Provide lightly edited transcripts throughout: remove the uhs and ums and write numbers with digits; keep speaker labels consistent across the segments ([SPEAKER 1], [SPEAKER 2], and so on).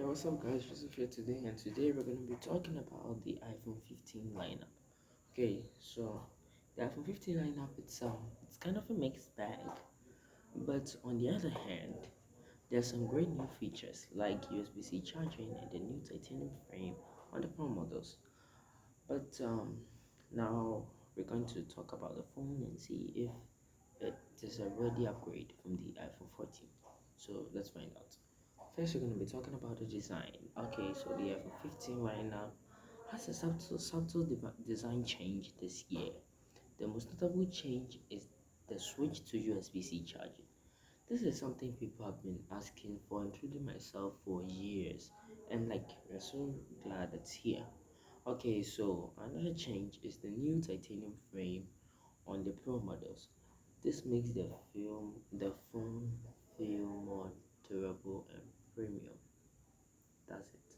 [SPEAKER 1] Hey, what's up, guys? Joseph here today, and today we're going to be talking about the iPhone 15 lineup. Okay, so the iPhone 15 lineup it's kind of a mixed bag, but on the other hand, there's some great new features like USB-C charging and the new titanium frame on the Pro models. But now we're going to talk about the phone and see if it is a ready upgrade from the iPhone 14. So let's find out. First, we're going to be talking about the design. Okay, so the iPhone 15 right now has a subtle design change this year. The most notable change is the switch to USB-C charging. This is something people have been asking for, including myself, for years, and like we're so glad it's here. Okay, so another change is the new titanium frame on the Pro models. This makes the phone feel more durable and premium. That's it.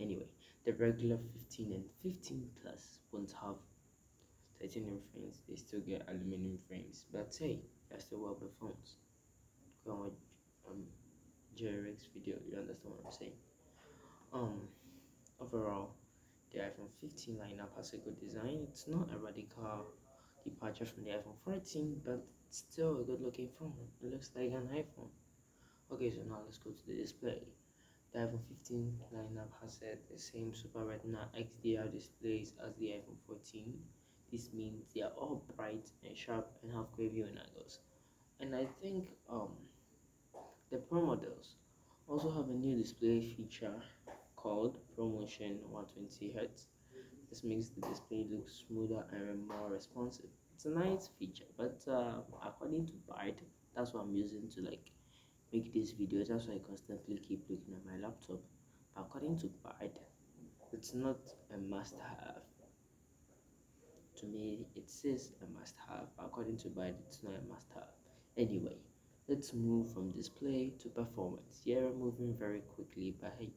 [SPEAKER 1] Anyway, the regular 15 and 15 plus won't have titanium frames. They still get aluminum frames. But hey, they're still well built phones. Go and watch um Jerry's video. You understand what I'm saying? Um, Overall, the iPhone 15 lineup has a good design. It's not a radical departure from the iPhone 14, but it's still a good looking phone. It looks like an iPhone. Okay, so now let's go to the display. The iPhone 15 lineup has the same Super Retina XDR displays as the iPhone 14. This means they are all bright and sharp and have great viewing angles. And I think the Pro models also have a new display feature called ProMotion 120 Hz. This makes the display look smoother and more responsive. It's a nice feature, but according to Byte, that's what I'm using to like make these videos. That's why I constantly keep looking at my laptop. But according to Byte, it's not a must-have. To me, it says a must-have. According to Byte, it's not a must-have. Anyway, let's move from display to performance. Yeah, we're moving very quickly, but hey,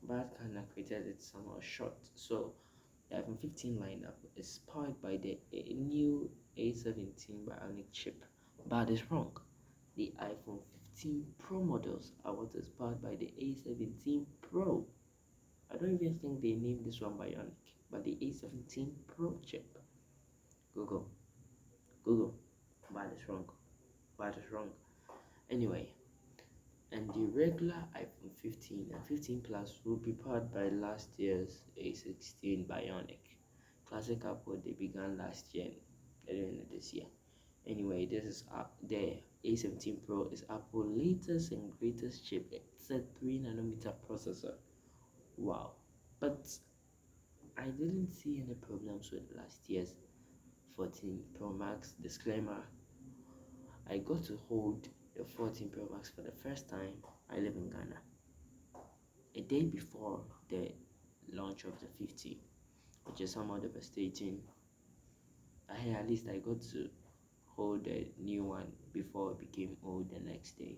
[SPEAKER 1] Byte kind of created it somewhat short. So the iPhone 15 lineup is powered by the new A17 Bionic chip. But it's wrong. The iPhone 15 Pro models are what is powered by the A17 Pro. I don't even think they named this one Bionic, but the A17 Pro chip. Google, Google, but it's wrong. But it's wrong. Anyway, and the regular iPhone 15 and 15 Plus will be powered by last year's A16 Bionic. Classic Apple, they began last year and they're doing it this year. Anyway, this is the A17 Pro is Apple's latest and greatest chip. It's a 3 nanometer processor. Wow. But I didn't see any problems with last year's 14 Pro Max. Disclaimer, I got to hold the 14 Pro Max for the first time. I live in Ghana. A day before the launch of the 15, which is somehow devastating. At least I got to hold the new one before it became old the next day.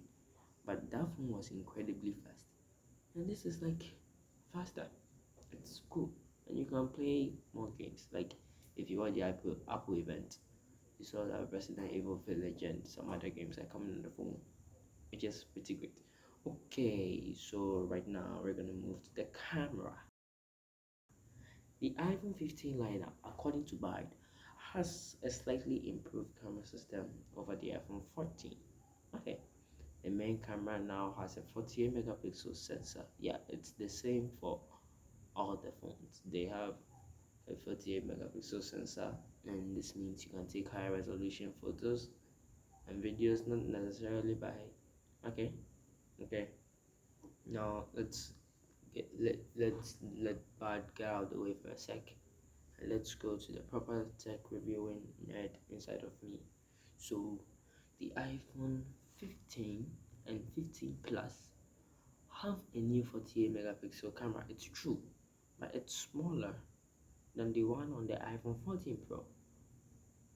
[SPEAKER 1] But that phone was incredibly fast. And this is like faster. It's cool. And you can play more games. Like if you watch the Apple event, you saw that Resident Evil Village and some other games are coming on the phone, which is pretty great. Okay, so right now we're gonna move to the camera. The iPhone 15 lineup, according to Byte, has a slightly improved camera system over the iPhone 14. Okay, the main camera now has a 48 megapixel sensor. Yeah, it's the same for all the phones. They have a 48 megapixel sensor, and this means you can take high resolution photos and videos, not necessarily by. Okay, okay. Now let's let Bad get out of the way for a sec. Let's go to the proper tech reviewing nerd inside of me. So the iPhone 15 and 15 Plus have a new 48 megapixel camera. It's true, but it's smaller than the one on the iPhone 14 Pro.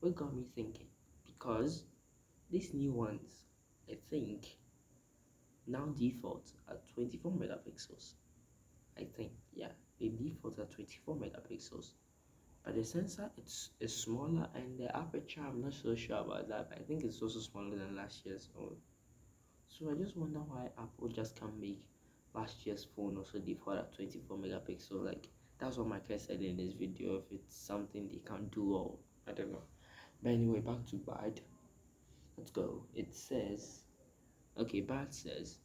[SPEAKER 1] What got me thinking? Because these new ones, I think, now default at 24 megapixels. I think, yeah, they default at 24 megapixels. But the sensor is smaller, and the aperture I'm not so sure about that, but I think it's also smaller than last year's own. So I just wonder why Apple just can't make last year's phone also default at 24 megapixel. Like that's what Michael said in this video. If it's something they can't do, or I don't know. But anyway, back to bad. Let's go. It says, okay, bad says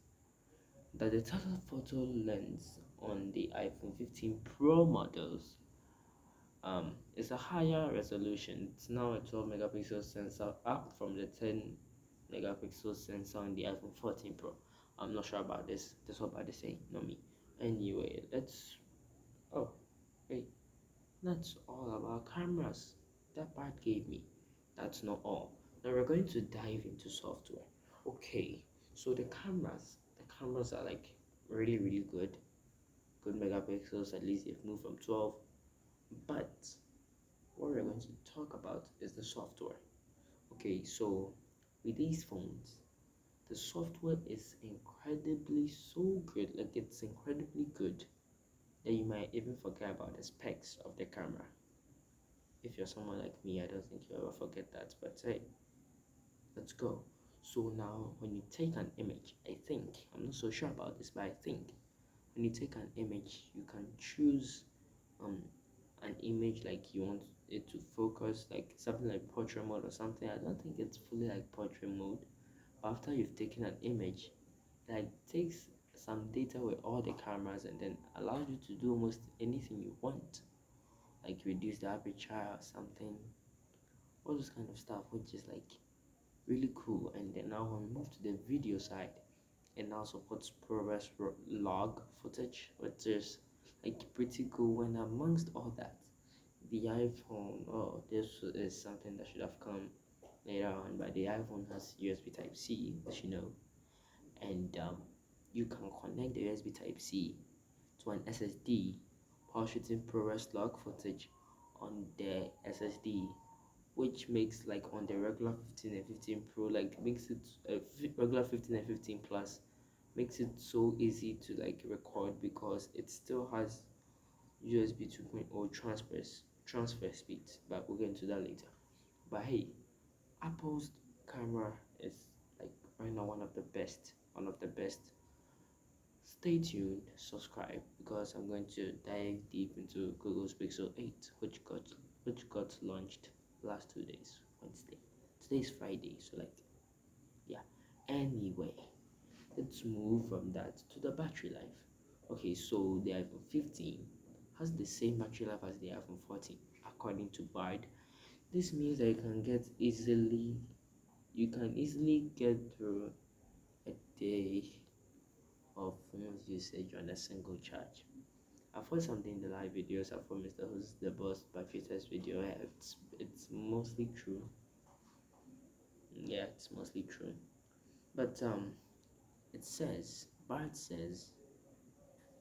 [SPEAKER 1] that the telephoto lens on the iPhone 15 Pro models is a higher resolution. It's now a 12 megapixel sensor, up from the 10 megapixel sensor on the iPhone 14 Pro. I'm not sure about this. That's what they say, not me. Anyway, let's. Oh, wait. That's all about cameras that part gave me. That's not all. Now we're going to dive into software. Okay, so the cameras are like really, really good. Good megapixels, at least they've moved from 12. But what we're going to talk about is the software. Okay, so with these phones, the software is incredibly so good, like it's incredibly good that you might even forget about the specs of the camera. If you're someone like me, I don't think you'll ever forget that, but hey, let's go. So now when you take an image, I think, I'm not so sure about this, but I think when you take an image, you can choose um an image like you want it to focus, like something like portrait mode or something. I don't think it's fully like portrait mode. After you've taken an image, like takes some data with all the cameras and then allows you to do almost anything you want, like reduce the aperture or something, all this kind of stuff, which is like really cool. And then now when we move to the video side, it now supports ProRes log footage, which is like pretty cool. And amongst all that, the iPhone, oh, this is something that should have come later on, but the iPhone has USB Type C, as you know, and you can connect the USB Type C to an SSD while shooting ProRes log footage on the SSD, which makes like on the regular 15 and 15 Pro, like makes it regular 15 and 15 Plus, makes it so easy to like record because it still has USB 2.0 transfer speeds, but we'll get into that later. But hey, Apple's camera is like right now one of the best. Stay tuned, subscribe, because I'm going to dive deep into Google's Pixel 8, which got launched last 2 days, Wednesday. Today's Friday, so like yeah. Anyway, let's move from that to the battery life. Okay, so the iPhone 15 has the same battery life as the iPhone 14, according to Bard. This means that you can easily get through a day of phone's usage on a single charge. I've heard something in the live videos. I've heard Mr. Who's the Boss battery test video. Yeah, it's mostly true. Yeah, it's mostly true. But it says Bart says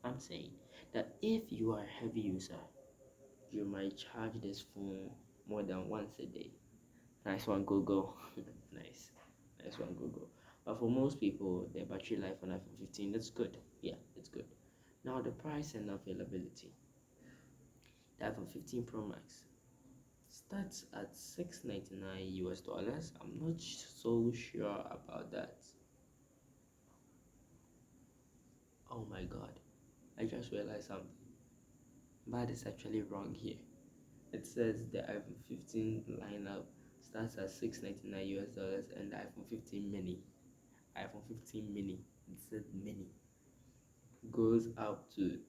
[SPEAKER 1] I'm saying that if you are a heavy user, you might charge this phone more than once a day. Nice one, Google. nice, nice one, Google. But for most people, their battery life on iPhone 15, that's good. Yeah, it's good. Now the price and availability. The iPhone 15 Pro Max starts at $699 US. I'm not so sure about that. Oh my god, I just realized something. Bad is actually wrong here. It says the iPhone 15 lineup starts at $699 and the iPhone 15 mini, it said mini, goes up to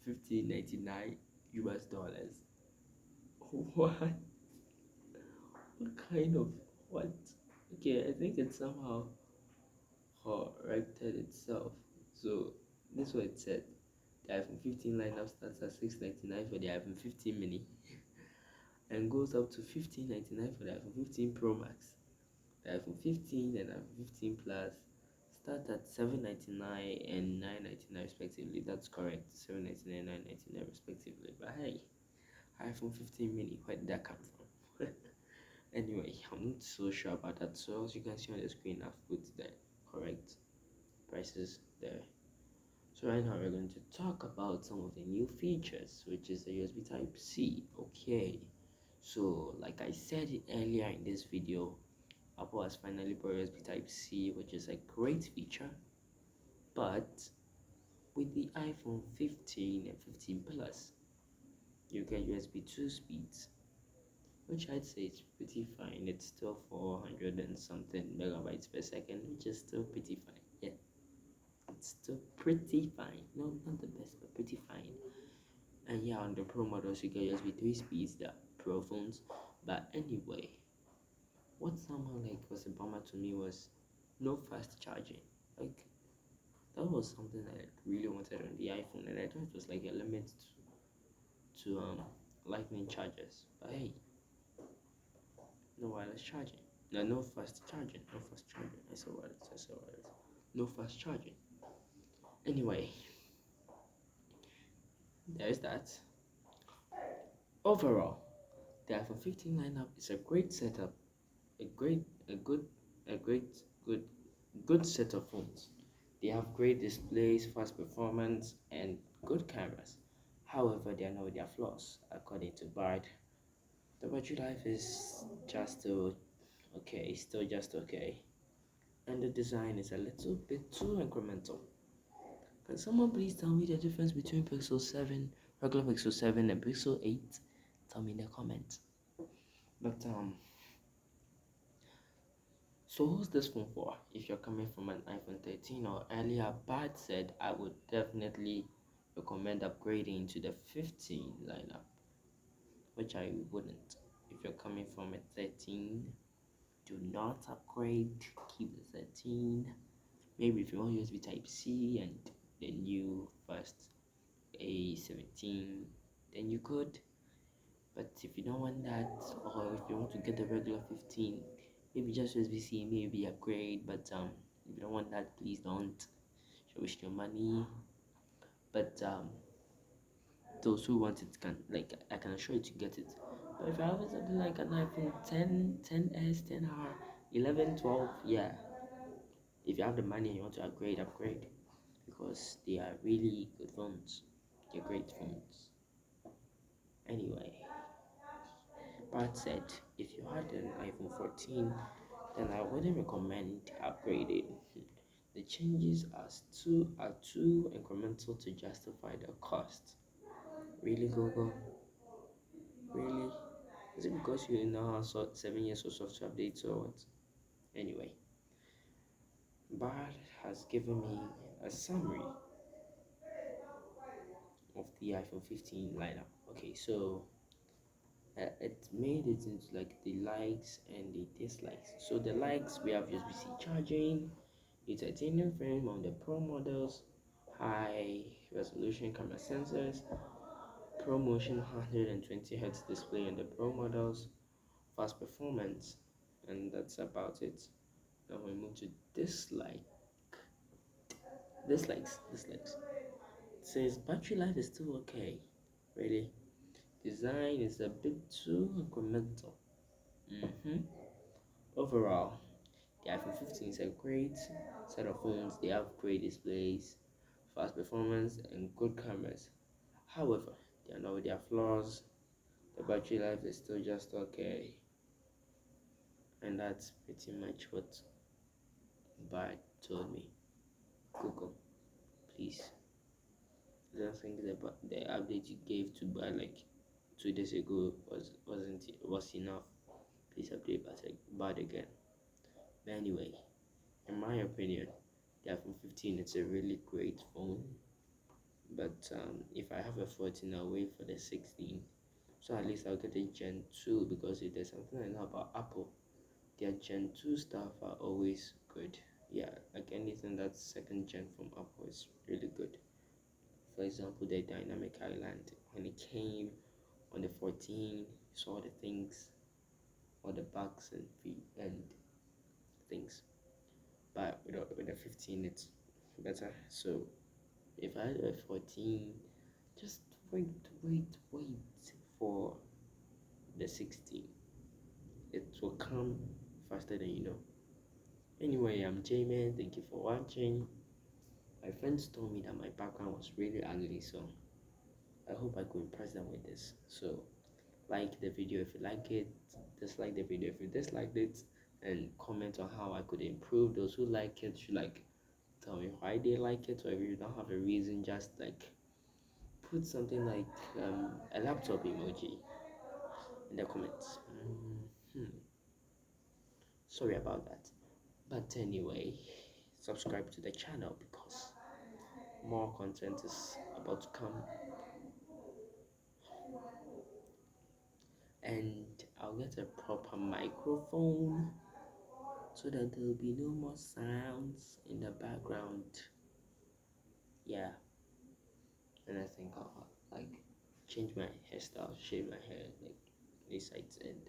[SPEAKER 1] 1599 US dollars. What? What kind of what? Okay, I think it somehow corrected itself. So this is what it said. The iPhone 15 lineup starts at $699 for the iPhone 15 mini and goes up to $1599 for the iPhone 15 Pro Max. The iPhone 15 and iPhone 15 Plus start at $799 and $999 respectively. That's correct. $799 and $999 respectively. But hey, iPhone 15 mini, where did that come from? Anyway, I'm not so sure about that. So as you can see on the screen, I've put the correct prices there. So right now we're going to talk about some of the new features, which is the USB Type C. Okay, so like I said it earlier in this video, Apple has finally brought USB Type C, which is a great feature. But with the iPhone 15 and 15 Plus, you get USB 2 speeds, which I'd say is pretty fine. It's still 400 and something megabytes per second, which is still pretty fine. Yeah, it's still pretty fine. No, not the best, but pretty fine. And yeah, on the Pro models, you get USB 3 speeds, the Pro phones. But anyway, what somehow like was a bummer to me was no fast charging. Like that was something that I really wanted on the iPhone, and I thought it was like a limit to lightning chargers. But hey, no wireless charging. No, no fast charging. No fast charging. I saw wireless. I saw wireless. No fast charging. Anyway, there's that. Overall, the iPhone 15 lineup is a great setup, a great, a good, a great, good, good set of phones. They have great displays, fast performance, and good cameras. However, they are know their flaws. According to Bard, the battery life is just okay, still just okay, and the design is a little bit too incremental. Can someone please tell me the difference between Pixel 7, regular Pixel 7, and Pixel 8? Tell me in the comments. But so who's this phone for? If you're coming from an iPhone 13 or earlier, Bart said I would definitely recommend upgrading to the 15 lineup, which I wouldn't. If you're coming from a 13, do not upgrade, keep the 13. Maybe if you want USB Type C and the new first A17, then you could. But if you don't want that, or if you want to get the regular 15, maybe just USB-C, maybe upgrade. But if you don't want that, please don't. You waste your money. But those who want it can, like, I can assure you to get it. But if you have something like an iPhone 10, 10s, 10R, 11, 12, yeah. If you have the money and you want to upgrade, upgrade, because they are really good phones. They're great phones. Anyway, Pat said if you had an iPhone 14, then I wouldn't recommend upgrading. The changes are too incremental to justify the cost. Really, Google? Really? Is it because you now have 7 years of software updates or what? Anyway, Bart has given me a summary of the iPhone 15 lineup. Okay, so it made it into like the likes and the dislikes. So the likes, we have USB-C charging, the titanium frame on the Pro models, high resolution camera sensors, Pro Motion 120Hz display on the Pro models, fast performance, and that's about it. Now we move to dislikes. It says battery life is still okay. Really, design is a bit too incremental. Overall, the iPhone 15 is a great set of phones. They have great displays, fast performance, and good cameras. However, they are not with their flaws. The battery life is still just okay, and that's pretty much what Bart told me. Google, please. I don't think the update you gave to Bart like 2 days ago was enough. Please update Bart again. But anyway, in my opinion, the iPhone 15 it's a really great phone. But if I have a 14, I'll wait for the 16. So at least I'll get a Gen 2, because if there's something I know about Apple, their Gen 2 stuff are always good. Yeah, like anything that's second gen from Apple is really good. For example, the Dynamic Island, when it came on the 14, you saw the things, all the bugs and things. But with the 15, it's better. So if I had a 14, just wait for the 16. It will come faster than you know. Anyway, I'm Jamen. Thank you for watching. My friends told me that my background was really ugly, so I hope I could impress them with this. So, like the video if you like it, dislike the video if you disliked it, and comment on how I could improve. Those who like it should like tell me why they like it, or if you don't have a reason, just like put something like a laptop emoji in the comments. Sorry about that. But anyway, subscribe to the channel because more content is about to come, and I'll get a proper microphone so that there'll be no more sounds in the background. Yeah, and I think I'll like change my hairstyle, shave my hair like this sides, and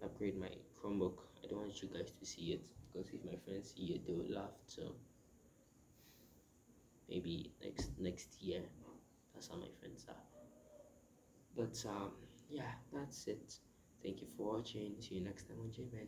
[SPEAKER 1] upgrade my Chromebook. I don't want you guys to see it because if my friends see it, they will laugh. So maybe next year. That's how my friends are. But yeah, that's it. Thank you for watching. See you next time on Jamen.